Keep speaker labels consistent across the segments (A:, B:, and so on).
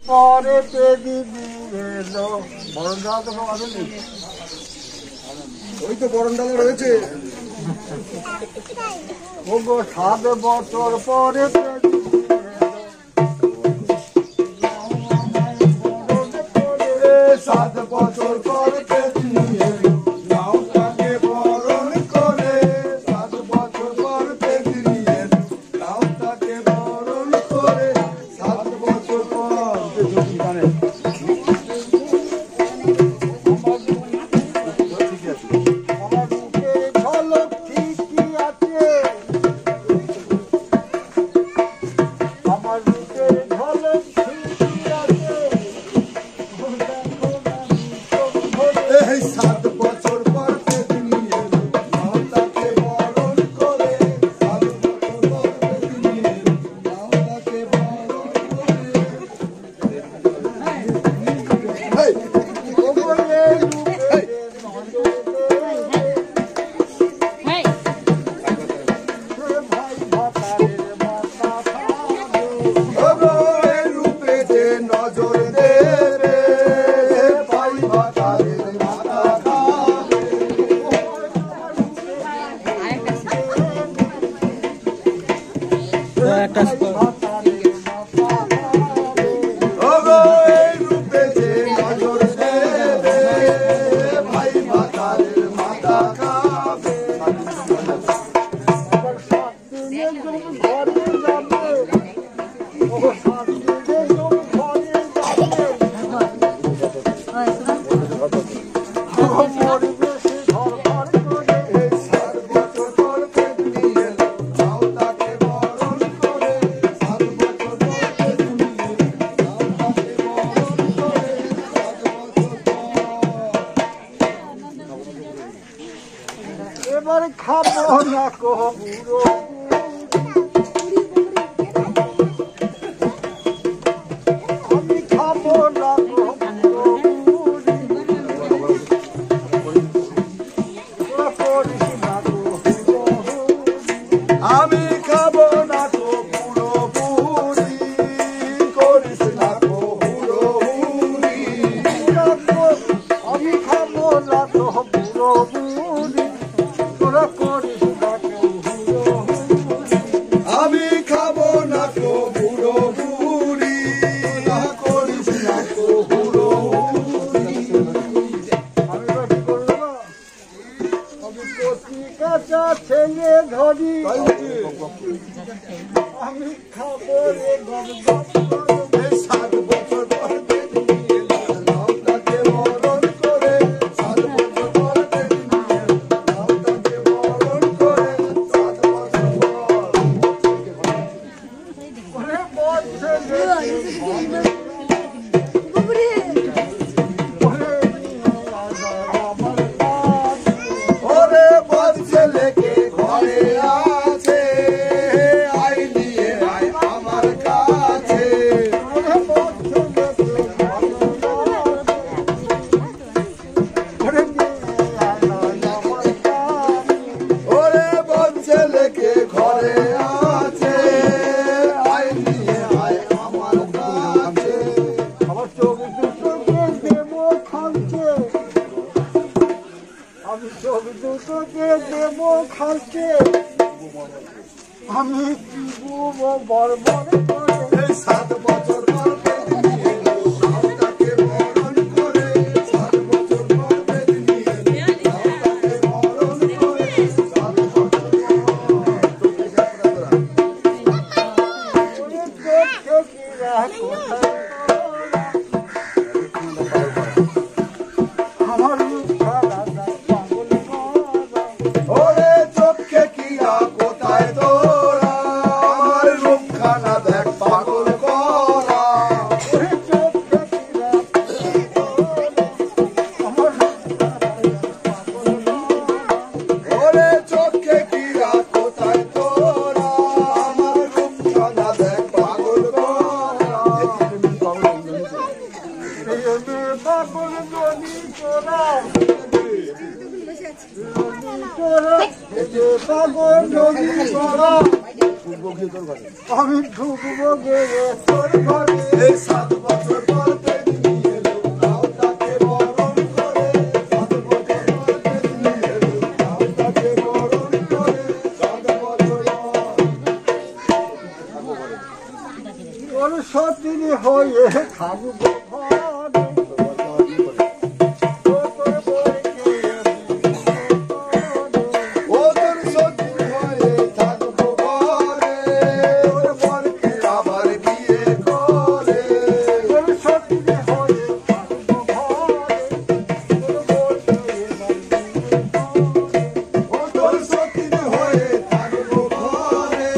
A: পরে দিদি এলো বরণ ডালা তো আসেনি,
B: ওই তো বরণ ডালা রয়েছে।
A: 7 বছর পরে
B: 7 বছর পরে
A: এবারে খাবো না কো বুড়ো, আমি খাবো না কো
B: আমি খাবো না তো পুরো পুরি, করিস না তো পুরো পুরি।
A: আমি খাবো না তো পুরো পুরি, তোরা করিস না তো পুরো,
B: আমি খাবো না তো পুরো পুরি, করিস না তো পুরো।
A: আমি কি করবো, আমি কচি কাঁচা ছেলে ধরি, আমি খাবো রে গম
B: 7 বছর পরে তাকে বরণ করে, 7 বছর পরে তাকে বরণ করে, 7 বছর ওরে বদ ছেলেকে ঘরে আছে, আই নিয়ে আয় আমার কাছে। ওরে বদ ছেলেকে ঘরে আছে, আই নিয়ে আয় আমার কাছে।
A: আমার চোখ দুটোকে দেবো খালছে, আমি চোখ দুটোকে দেবো খালছে, আমি কি বর্বর করে
B: 7 বছর পরে তাকে বরণ করে, 7 বছর পরে তাকে বরণ করে, 7 বছর
A: দেখে কি রাখো আমার মুখা রাজা পাগল
B: ওরে চোখে কিরা কোথায় তোরা, আমার রূপখানা দেখ পাগল করা। ওরে চোখে কিরা কোথায় তোরা, আমার রূপখানা দেখ পাগল করা।
A: পাগল নদী তোরা, পাগল নদী তোরা, আমি ঢুকবো গেলে তোর ঘরে।
B: 7 বছর
A: হয়ে থাকবো ঘরে
B: ও তোর সতীন হয়ে থাকবো ঘরে ওর বরকে আবার বিয়ে করে ও তোর সতীন হয়ে থাকবো ঘরে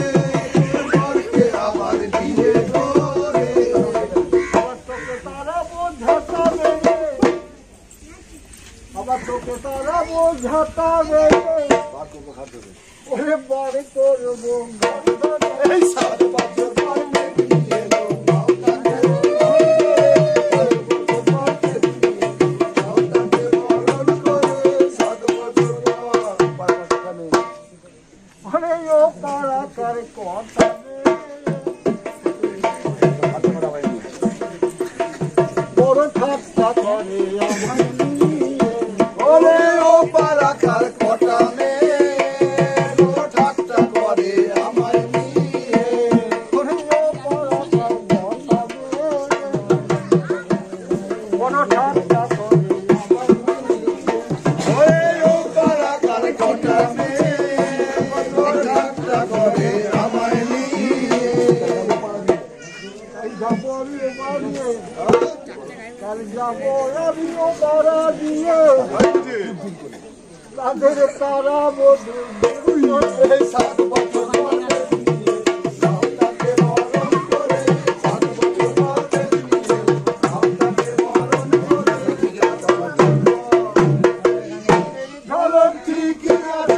B: ওর বরকে আবার বিয়ে করে
A: আবার তোকে তারা বোঝাতে ওরে বাড়ি করবো
B: এই 7 বছর পর নিয়ে এলো মাওতাকে মাওতাকে বরণ করে 7 বছর পর
A: ওরে ও পাড়া কার কথা বড় ঠাট্টা করে আমার
B: ওরে ও পারাকার কটা মেয়ে বড় ঠাট্টা করে আমায় নিয়ে
A: ওরে ও পাড়া কার কথা বড় ঠাট্টা করে আমার
B: ওরে ও পারাকার কটা মেয়ে বড় ঠাট্টা করে আমায় নিয়ে
A: যাবো আমি বাড়িয়ে কাল যাবো আমিও পাড়া দিয়ে তাদের তারা বধু
B: এই 7 বছর পর মাওতাকে বরণ করে 7 বছর পর মাওতাকে বরণ করে
A: ঝলক
B: ঠিক আছে